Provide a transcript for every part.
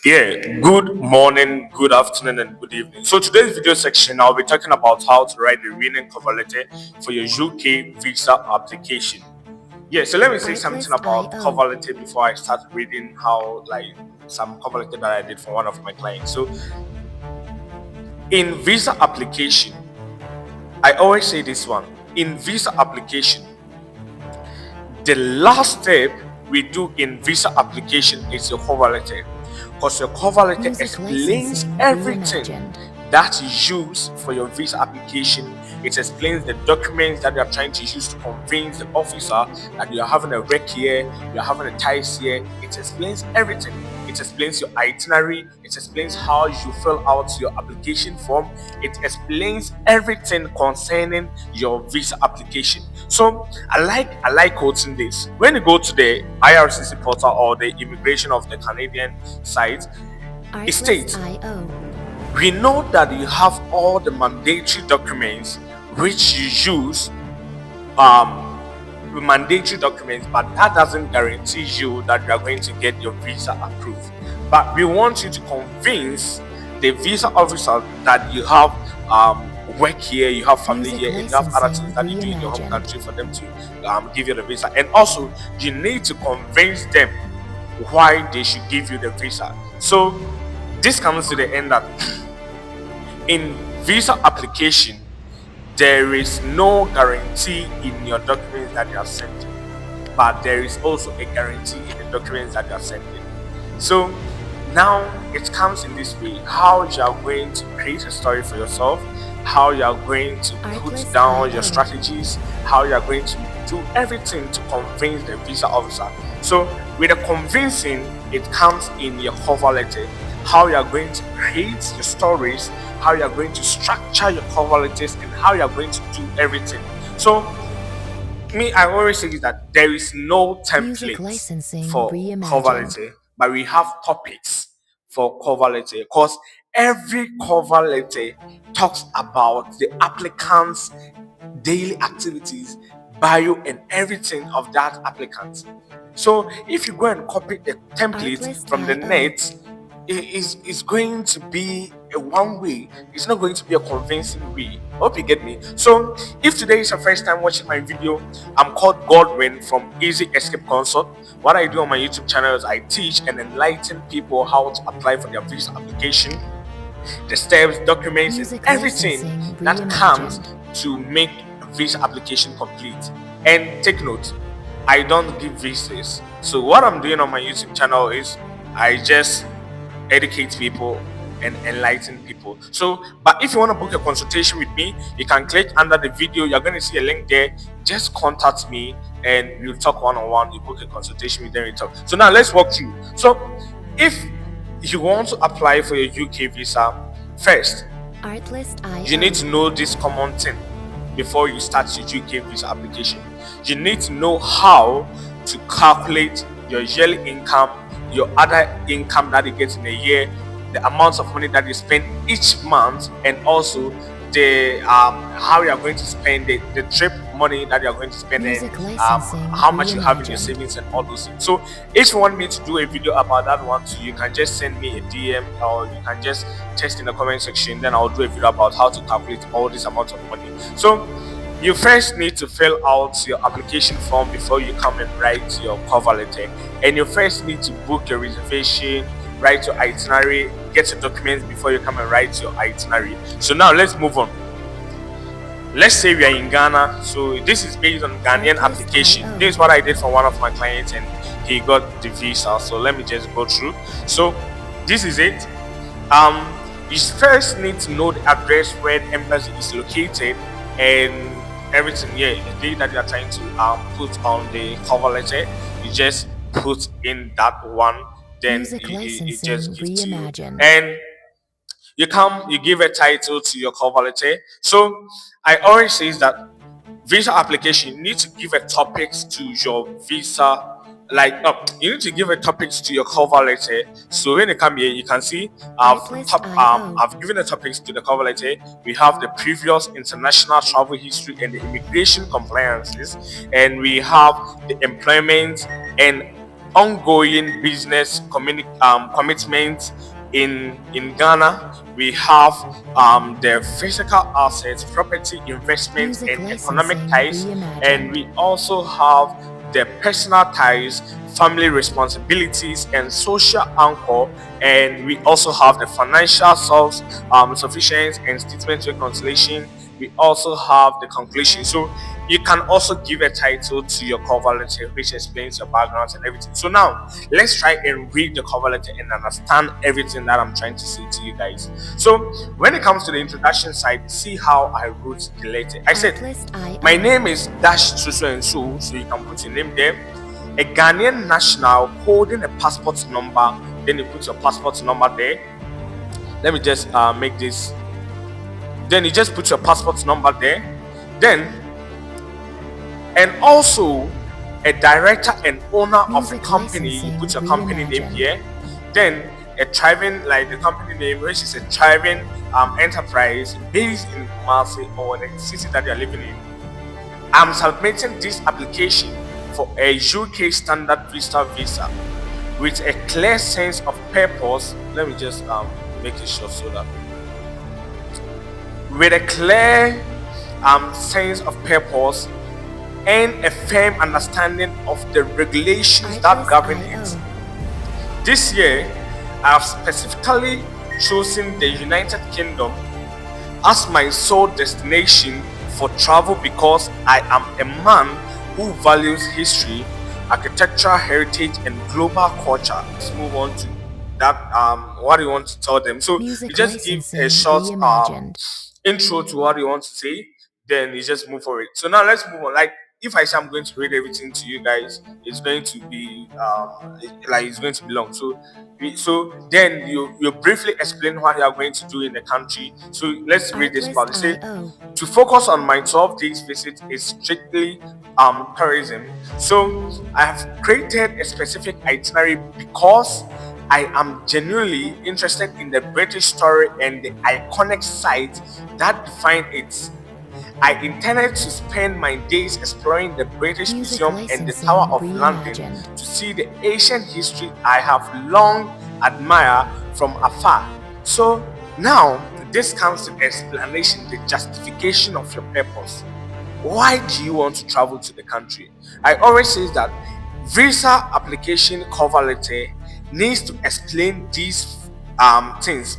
Yeah, good morning, good afternoon, and good evening. So today's video section, I'll be talking about how to write the winning cover letter for your UK visa application. Yeah, so let me say something about Artlist.io. cover letter before I start reading how some cover letter that I did for one of my clients. So in visa application, I always say this one. In visa application, the last step we do in visa application is your cover letter, because your cover letter Music explains licensing everything reimagined. that you use for your visa application. It explains the documents that you are trying to use to convince the officer that you are having a wreck here, you are having a ties here. It explains everything. It explains your itinerary. It explains how you fill out your application form. It explains everything concerning your visa application. So I like quoting this. When you go to the IRCC portal or the immigration of the Canadian site, it states Artlist.io. we know that you have all the mandatory documents which you use, mandatory documents, but that doesn't guarantee you that you are going to get your visa approved. But we want you to convince the visa officer that you have work here, you have family Music here, and you have other licensing things that you do in your home reimagined. country for them to give you the visa. And also, you need to convince them why they should give you the visa. So this comes to the end that in visa application, there is no guarantee in your documents that you are sending, but there is also a guarantee in the documents that you are sending. So now it comes in this way: how you are going to create a story for yourself, how you are going to put down your Artlist.io. strategies, how you are going to do everything to convince the visa officer. So with the convincing, it comes in your cover letter. How you are going to create your stories, how you are going to structure your cover letters, and how you are going to do everything. So me, I always say that there is no Music template licensing for cover reimagined. letter, but we have topics for cover letter, because every cover letter talks about the applicant's daily activities, bio, and everything of that applicant. So if you go and copy the template from the Artlist.io. net, it is going to be a one way. It's not going to be a convincing way. Hope you get me. So if today is your first time watching my video, I'm called Godwin from Easy Escape Consult. What I do on my YouTube channel is I teach and enlighten people how to apply for their visa application, the steps, documents, and Music everything licensing that comes reimagined. to make a visa application complete. And take note, I don't give visas. So what I'm doing on my YouTube channel is I just educate people and enlighten people. So, but if you want to book a consultation with me, you can click under the video. You're going to see a link there. Just contact me and we'll talk one-on-one. You book a consultation with them, we talk. So now let's walk through. So if you want to apply for your UK visa, first you need to Artlist.io. know this common thing before you start your UK visa application. You need to know how to calculate your yearly income, your other income that you get in a year, the amounts of money that you spend each month, and also the how you are going to spend the trip money that you are going to spend, and Music licensing how much you have in your reimagined. savings and all those things. So if you want me to do a video about that one too, you can just send me a DM, or you can just text in the comment section, then I'll do a video about how to calculate all this amount of money. So you first need to fill out your application form before you come and write your cover letter, and you first need to book your reservation, write your itinerary, get your documents before you come and write your itinerary. So now let's move on. Let's say we are in Ghana. So this is based on Ghanaian application. Artlist.io. This is what I did for one of my clients, and he got the visa. So let me just go through. So this is it. um you first need to know the address where the embassy is located and everything. Yeah, the date that you are trying to put on the cover letter, you just put in that one, then Music it just licensing give to you. reimagined. And you give a title to your cover letter. So I always say that visa application, you need to give a topics to your visa. Like you need to give a topics to your cover letter. So when you come here, you can see Artlist.io. I've given the topics to the cover letter. We have the previous international travel history and the immigration compliances, and we have the employment and ongoing business commitments in Ghana. We have the physical assets, property investments, Music and economic licensing ties, and reimagined. we also have the personal ties, family responsibilities, and social anchor. And we also have the financial sufficiency and statement reconciliation. We also have the conclusion. So you can also give a title to your cover letter which explains your background and everything. So now let's try and read the cover letter and understand everything that I'm trying to say to you guys. So when it comes to the introduction side, see how I wrote the letter. I said, Artlist.io. my name is Dash so and so you can put your name there. A Ghanaian national holding a passport number, then you put your passport number there. Let me just make this. Then you just put your passport number there. Then, and also a director and owner of a Music company, you licensing put your company name reimagined. here. Then a thriving, like the company name, which is a thriving enterprise based in Kumasi or the city that you are living in. I'm submitting this application for a UK standard visa with a clear sense of purpose. Let me just make it short so that with a clear sense of purpose and a firm understanding of the regulations that govern it. Artlist.io. This year, I have specifically chosen the United Kingdom as my sole destination for travel because I am a man who values history, architectural heritage, and global culture. Let's move on to that. What do you want to tell them? So Music you just give a licensing short reimagined. intro to what you want to say, then you just move for it. So now let's move on. Like if I say I'm going to read everything to you guys, it's going to be it's going to be long. So then you briefly explain what you are going to do in the country. So let's read this part. It says, Artlist.io. to focus on my 12 days visit is strictly tourism. So I have created a specific itinerary because I am genuinely interested in the British story and the iconic sites that define it. I intended to spend my days exploring the British Music Museum and the licensing Tower of London reimagined. to see the ancient history I have long admired from afar. So now this comes to the explanation, the justification of your purpose. Why do you want to travel to the country? I always say that visa application cover letter needs to explain these things.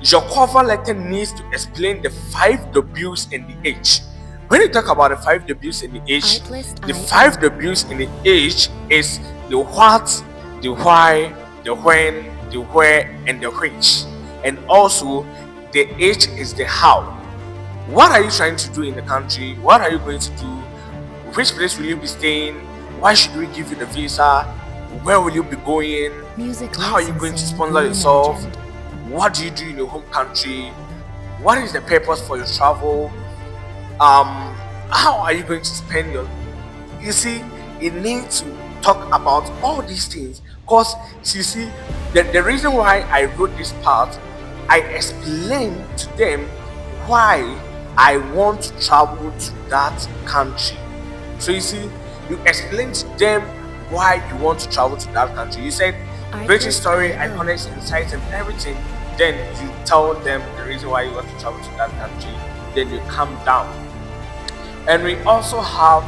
Your cover letter needs to explain the 5 W's and the H. When you talk about the 5 W's and the H, the 5 W's and the H is the what, the why, the when, the where, and the which. And also the H is the how. What are you trying to do in the country? What are you going to do? Which place will you be staying? Why should we give you the visa? Where will you be going? Music How are you going to licensing sponsor yourself? reimagined. What do you do in your home country? What is the purpose for your travel? How are you going to spend your, you see, you need to talk about all these things because you see the reason why I wrote this part, I explained to them why I want to travel to that country. So you see, you explain to them why you want to travel to that country. You said British story, iconic insights, and everything. Then you tell them the reason why you want to travel to that country. Then you calm down. And we also have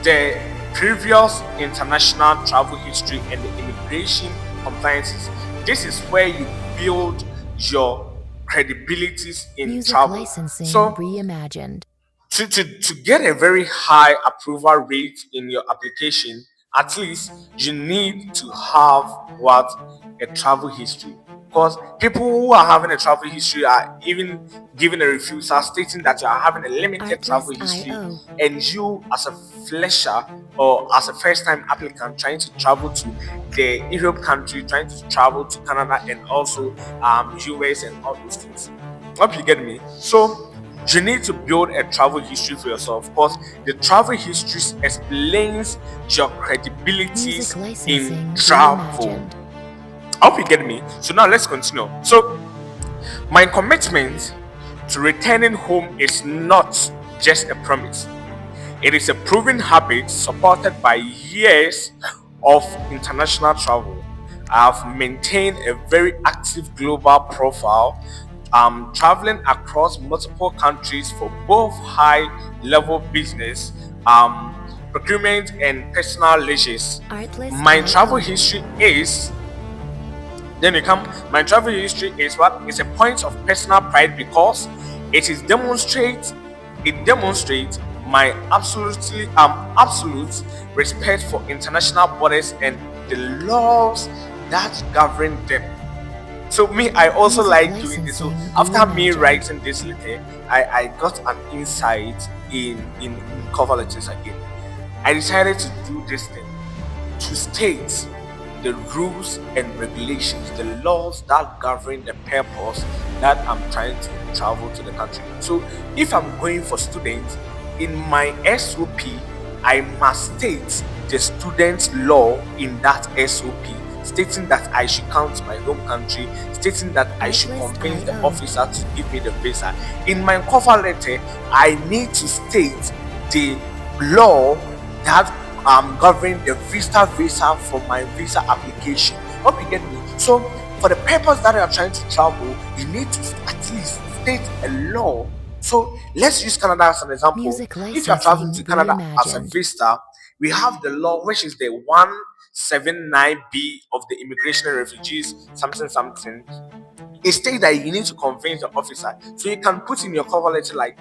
the previous international travel history and the immigration compliances. This is where you build your credibilities in Music travel. licensing So reimagined. to get a very high approval rate in your application, at least you need to have what, a travel history. Because people who are having a travel history are even giving a refusal stating that you are having a limited travel history, Artlist.io. and you as a flesher or as a first time applicant trying to travel to the Europe country, trying to travel to Canada and also US and all those things. Hope you get me. So you need to build a travel history for yourself because the travel history explains your credibilities Music in licensing travel. reimagined. I hope you get me. So now let's continue. So my commitment to returning home is not just a promise. It is a proven habit supported by years of international travel. I've maintained a very active global profile, traveling across multiple countries for both high level business, procurement, and personal leisures. My travel history is then you come my travel history is what is a point of personal pride because it demonstrates my absolute respect for international borders and the laws that govern them. So me, I also like doing this. So after me writing this letter, I got an insight in cover letters again. I decided to do this thing to state the rules and regulations, the laws that govern the purpose that I'm trying to travel to the country. So if I'm going for students, in my SOP, I must state the student's law in that SOP, stating that I should come to my home country, stating that I should convince the officer to give me the visa. In my cover letter, I need to state the law that govern the visa for my visa application. Hope you get me. So for the purpose that you are trying to travel, you need to at least state a law. So let's use Canada as an example. If you are traveling to Canada as a visitor, we have the law which is the 179B of the Immigration and Refugees something. It states that you need to convince the officer. So you can put in your cover letter like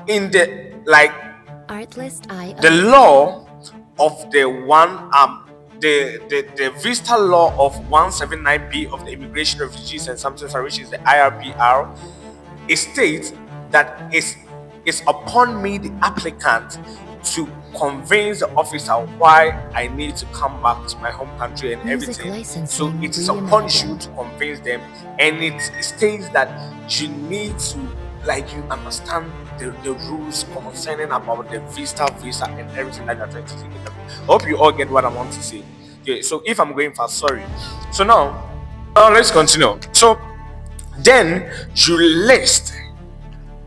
in the the law of the the visa law of 179B of the Immigration, Refugees and something, which is the IRPR. It states that it's upon me, the applicant, to convince the officer why I need to come back to my home country and everything. So it is upon you to convince them, and it states that you need to you understand the rules concerning about the visa and everything that you're trying to take. I hope you all get what I want to say. Okay, so if I'm going fast, sorry. So now let's continue. So then you list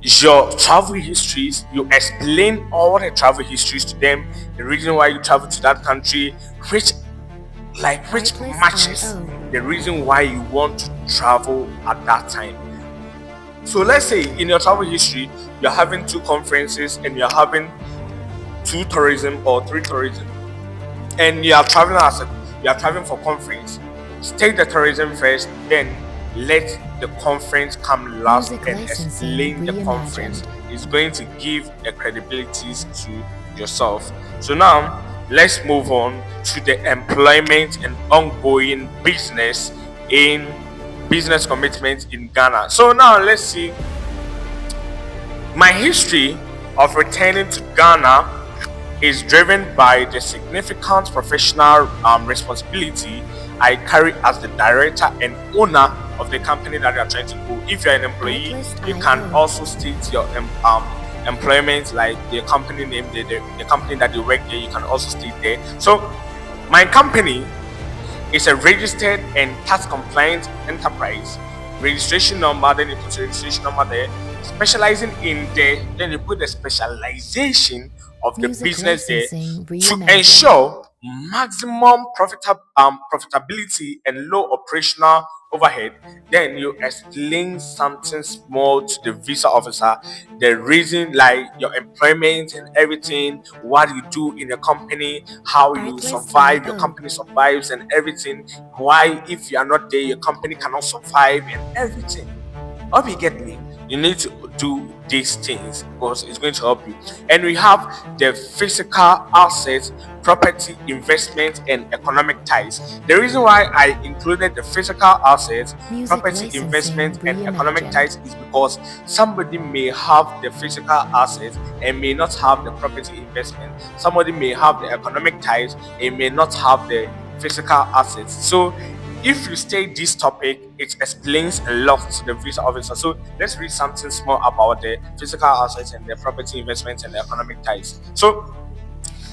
your travel histories, you explain all the travel histories to them, the reason why you travel to that country, which matches the reason why you want to travel at that time. So let's say in your travel history, you're having 2 conferences and you're having 2 tourism or 3 tourism, and you are traveling for conference. State the tourism first, then let the conference come last and explain the conference. It's going to give a credibility to yourself. So now let's move on to the employment and ongoing business commitments in Ghana. So now let's see my history of returning to Ghana is driven by the significant professional responsibility I carry as the director and owner of the company that you are trying to go. If you're an employee, you can also state your employment, like the company name, the company that you work there, you can also state there. So my company is a registered and tax compliant enterprise. Registration number, then you put your registration number there. Specializing in then you put the specialization of the business there to ensure maximum profitability and low operational overhead. Then you explain something small to the visa officer, the reason, like your employment and everything, what you do in your company, how you survive, your company survives and everything, why if you are not there your company cannot survive and everything. Hope you get me. You need to do these things because it's going to help you. And we have the physical assets, property, investment, and economic ties. The reason why I included the physical assets, property, investment, and economic ties is because somebody may have the physical assets and may not have the property investment. Somebody may have the economic ties and may not have the physical assets. So if you state this topic, it explains a lot to the visa officer. So let's read something small about the physical assets and the property investments and the economic ties. So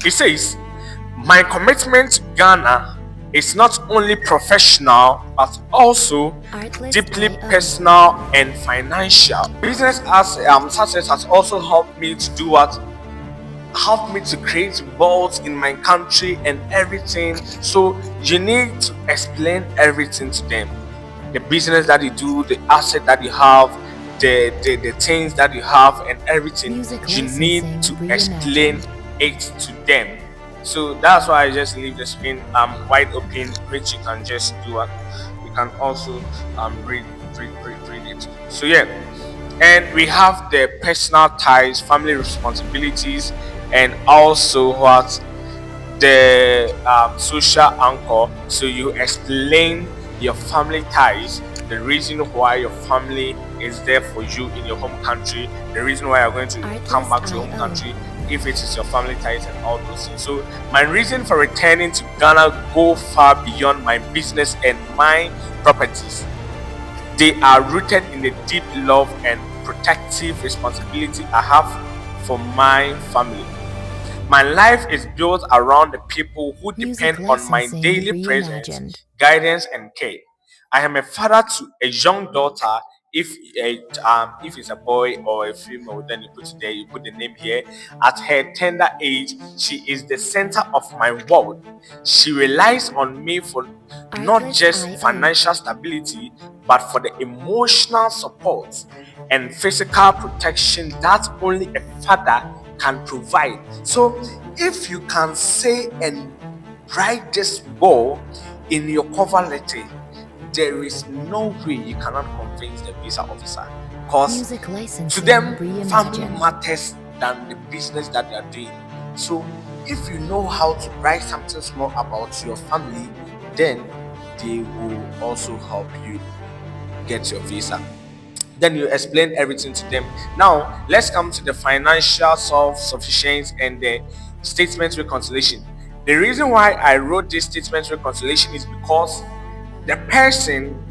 it says, my commitment to Ghana is not only professional but also deeply personal and financial. Business as success has also helped me to do what? help me to create wealth in my country and everything. So you need to explain everything to them. The business that you do, the asset that you have, the things that you have and everything. Music You need licensing to explain reimagined. it to them. So that's why I just leave the screen wide open, which you can just do it. You can also read it. So yeah, and we have the personal ties, family responsibilities, and also what the social anchor. So you explain your family ties, the reason why your family is there for you in your home country, the reason why you're going to come back to your home Artlist.io. country, if it is your family ties and all those things. So my reason for returning to Ghana go far beyond my business and my properties. They are rooted in the deep love and protective responsibility I have for my family. My life is built around the people who Music depend on my licensing daily presence, reimagined. guidance, and care. I am a father to a young daughter. If it's a boy or a female, then you put the name here. At her tender age, she is the center of my world. She relies on me for not just Artlist.io. financial stability, but for the emotional support and physical protection that only a father can provide. So, if you can say and write this goal in your cover letter, there is no way you cannot convince the visa officer, because Music to licensing them, family reimagined. matters than the business that they are doing. So, if you know how to write something small about your family, then they will also help you get your visa. Then you explain everything to them. Now let's come to the financial self-sufficiency and the statement reconciliation. The reason why I wrote this statement reconciliation is because the person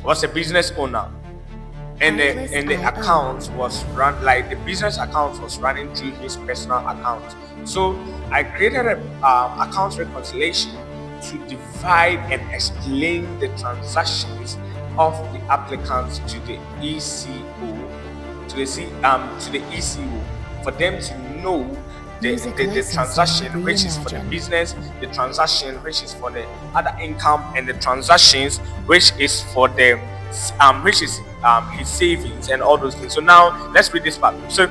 was a business owner, and the Artlist.io. account was run, like the business account was running through his personal account. So I created a account reconciliation to divide and explain the transactions of the applicants to the ECO, to the ECO, for them to know Music the licensing transaction which is for the reimagined. business, the transaction which is for the other income, and the transactions which is for the which is his savings and all those things. So now let's read this part. So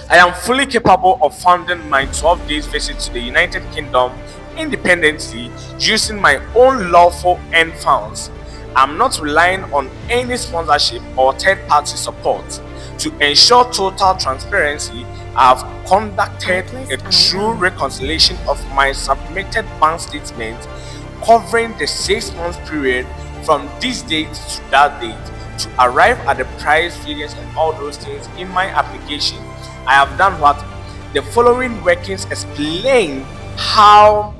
I am fully capable of funding my 12 days visit to the United Kingdom independently using my own lawful earned funds. I'm not relying on any sponsorship or third party support. To ensure total transparency, I have conducted a true Artlist.io. reconciliation of my submitted bank statement covering the 6 month period from this date to that date to arrive at the price figures and all those things in my application. I have done what the following workings explain how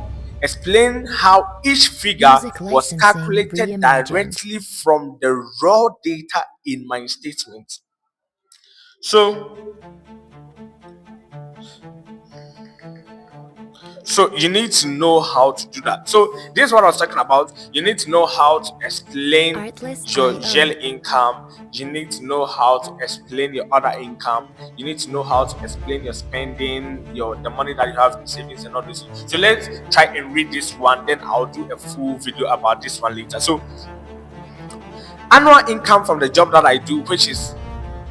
each figure Music was licensing calculated reimagined. directly from the raw data in my statement. So So you need to know how to do that. So this is what I was talking about. You need to know how to explain your Artlist.io. yearly income. You need to know how to explain your other income. You need to know how to explain your spending, the money that you have in savings and all this. So let's try and read this one. Then I'll do a full video about this one later. So annual income from the job that I do, which is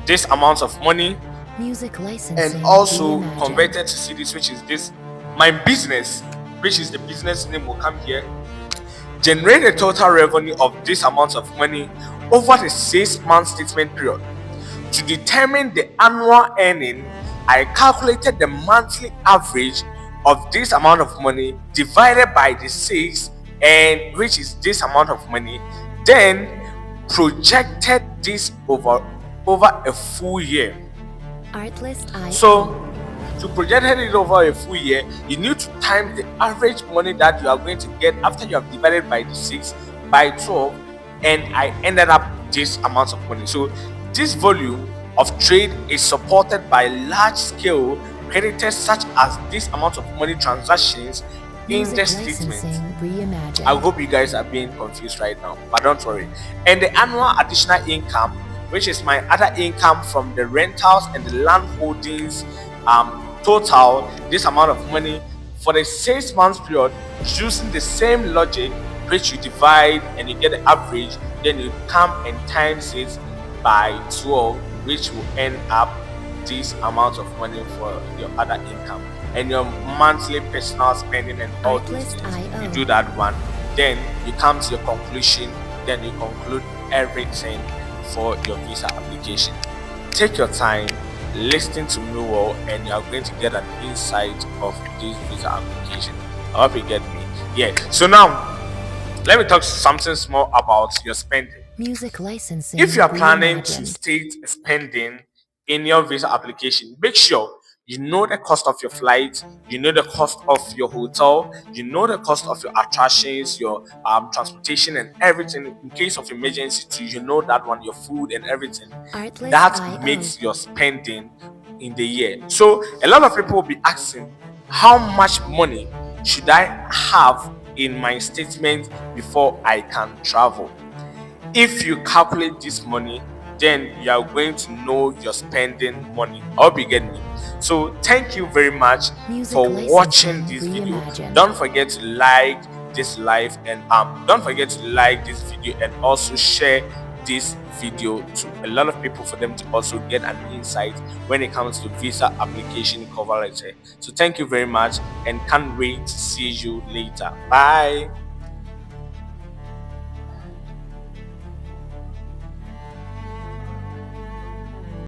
this amount of money, Music licensing and also reimagined. converted to CDs, which is this. My business, which is the business name, will come here. Generate a total revenue of this amount of money over the 6 month statement period. To determine the annual earning, I calculated the monthly average of this amount of money divided by the 6, and which is this amount of money. Then projected this over a full year. Artlist.io. So to project it over a full year, you need to time the average money that you are going to get after you have divided by the 6 by 12, and I ended up this amount of money. So this volume of trade is supported by large scale creditors such as this amount of money transactions in Music the statement. licensing reimagined. I hope you guys are being confused right now, but don't worry. And the annual additional income which is my other income from the rentals and the land holdings. Total this amount of money for the 6 months period, using the same logic, which you divide and you get the average, then you come and times it by 12, which will end up this amount of money for your other income and your monthly personal spending and all those things. You do that one, then you come to your conclusion, then you conclude everything for your visa application. Take your time, listen to me well, and you are going to get an insight of this visa application. I hope you get me. Yeah. So now, let me talk something small about your spending. Music licensing. If you are planning to reimagined. state spending in your visa application, make sure you know the cost of your flight, you know the cost of your hotel, you know the cost of your attractions, your transportation and everything. In case of emergency too, you know that one, your food and everything. Artlist That IO. makes your spending in the year. So a lot of people will be asking, how much money should I have in my statement before I can travel? If you calculate this money, then you are going to know your spending money. I hope you get me. So thank you very much Music for licensing watching this video. reimagined. Don't forget to like this live and don't forget to like this video and also share this video to a lot of people for them to also get an insight when it comes to visa application cover letter. So thank you very much and can't wait to see you later. Bye.